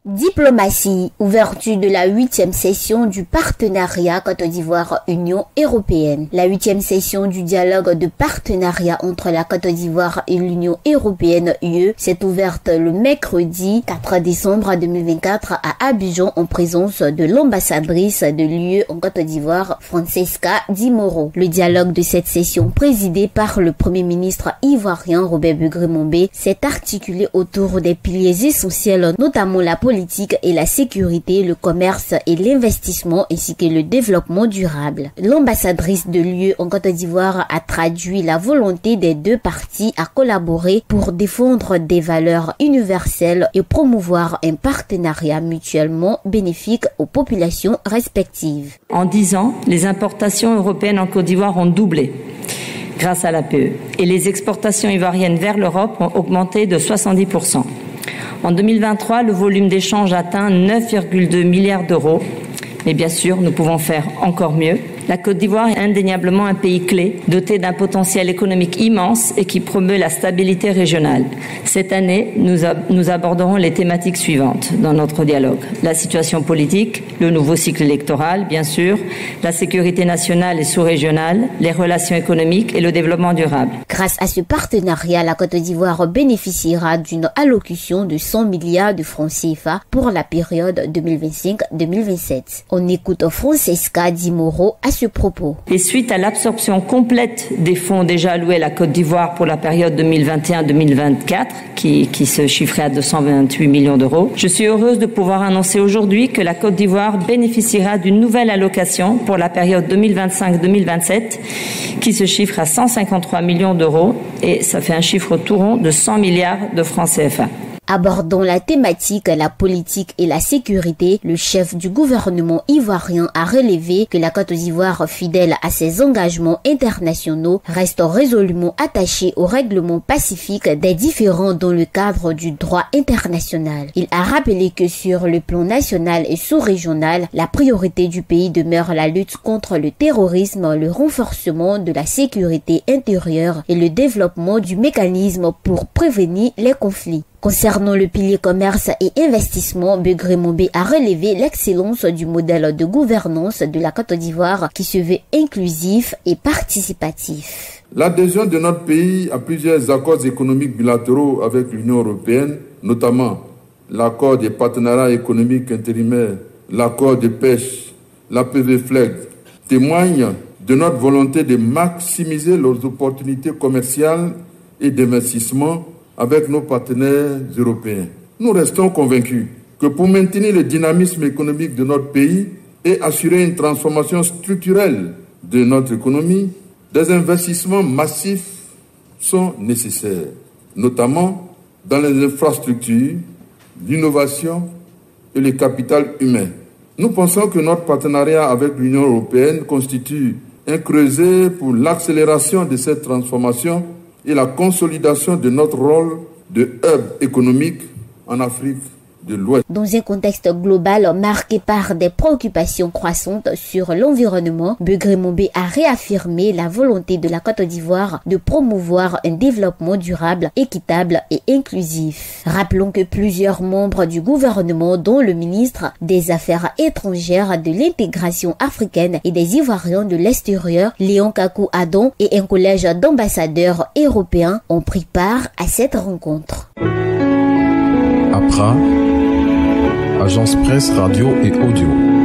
Diplomatie, ouverture de la 8e session du partenariat Côte d'Ivoire-Union européenne. La 8e session du dialogue de partenariat entre la Côte d'Ivoire et l'Union européenne UE s'est ouverte le mercredi 4 décembre 2024 à Abidjan en présence de l'ambassadrice de l'UE en Côte d'Ivoire, Francesca Di Moro. Le dialogue de cette session, présidé par le Premier ministre ivoirien Robert Begré-Mombé, s'est articulé autour des piliers essentiels, notamment la politique et la sécurité, le commerce et l'investissement ainsi que le développement durable. L'ambassadrice de l'UE en Côte d'Ivoire a traduit la volonté des deux parties à collaborer pour défendre des valeurs universelles et promouvoir un partenariat mutuellement bénéfique aux populations respectives. En 10 ans, les importations européennes en Côte d'Ivoire ont doublé grâce à l'APE et les exportations ivoiriennes vers l'Europe ont augmenté de 70%. En 2023, le volume d'échanges atteint 9,2 milliards d'euros. Mais bien sûr, nous pouvons faire encore mieux. La Côte d'Ivoire est indéniablement un pays clé, doté d'un potentiel économique immense et qui promeut la stabilité régionale. Cette année, nous aborderons les thématiques suivantes dans notre dialogue. La situation politique, le nouveau cycle électoral, bien sûr, la sécurité nationale et sous-régionale, les relations économiques et le développement durable. Grâce à ce partenariat, la Côte d'Ivoire bénéficiera d'une allocution de 100 milliards de francs CFA pour la période 2025-2027. On écoute Francesca Di Moro à ce propos. Et suite à l'absorption complète des fonds déjà alloués à la Côte d'Ivoire pour la période 2021-2024, qui se chiffrait à 228 millions d'euros, je suis heureuse de pouvoir annoncer aujourd'hui que la Côte d'Ivoire bénéficiera d'une nouvelle allocation pour la période 2025-2027, qui se chiffre à 153 millions d'euros, et ça fait un chiffre tout rond de 100 milliards de francs CFA. Abordant la thématique, la politique et la sécurité, le chef du gouvernement ivoirien a relevé que la Côte d'Ivoire, fidèle à ses engagements internationaux, reste résolument attachée au règlement pacifique des différends dans le cadre du droit international. Il a rappelé que sur le plan national et sous-régional, la priorité du pays demeure la lutte contre le terrorisme, le renforcement de la sécurité intérieure et le développement du mécanisme pour prévenir les conflits. Concernant le pilier commerce et investissement, Begré-Mombé a relevé l'excellence du modèle de gouvernance de la Côte d'Ivoire qui se veut inclusif et participatif. L'adhésion de notre pays à plusieurs accords économiques bilatéraux avec l'Union européenne, notamment l'accord des partenariats économiques intérimaires, l'accord de pêche, l'APV-FLEG, témoigne de notre volonté de maximiser les opportunités commerciales et d'investissement avec nos partenaires européens. Nous restons convaincus que pour maintenir le dynamisme économique de notre pays et assurer une transformation structurelle de notre économie, des investissements massifs sont nécessaires, notamment dans les infrastructures, l'innovation et le capital humain. Nous pensons que notre partenariat avec l'Union européenne constitue un creuset pour l'accélération de cette transformation et la consolidation de notre rôle de hub économique en Afrique de l'Ouest. Dans un contexte global marqué par des préoccupations croissantes sur l'environnement, Begré-Mombé a réaffirmé la volonté de la Côte d'Ivoire de promouvoir un développement durable, équitable et inclusif. Rappelons que plusieurs membres du gouvernement, dont le ministre des Affaires étrangères, de l'intégration africaine et des Ivoiriens de l'extérieur, Léon Kakou-Adon, et un collège d'ambassadeurs européens ont pris part à cette rencontre. APRA, Agence Presse Radio et Audio.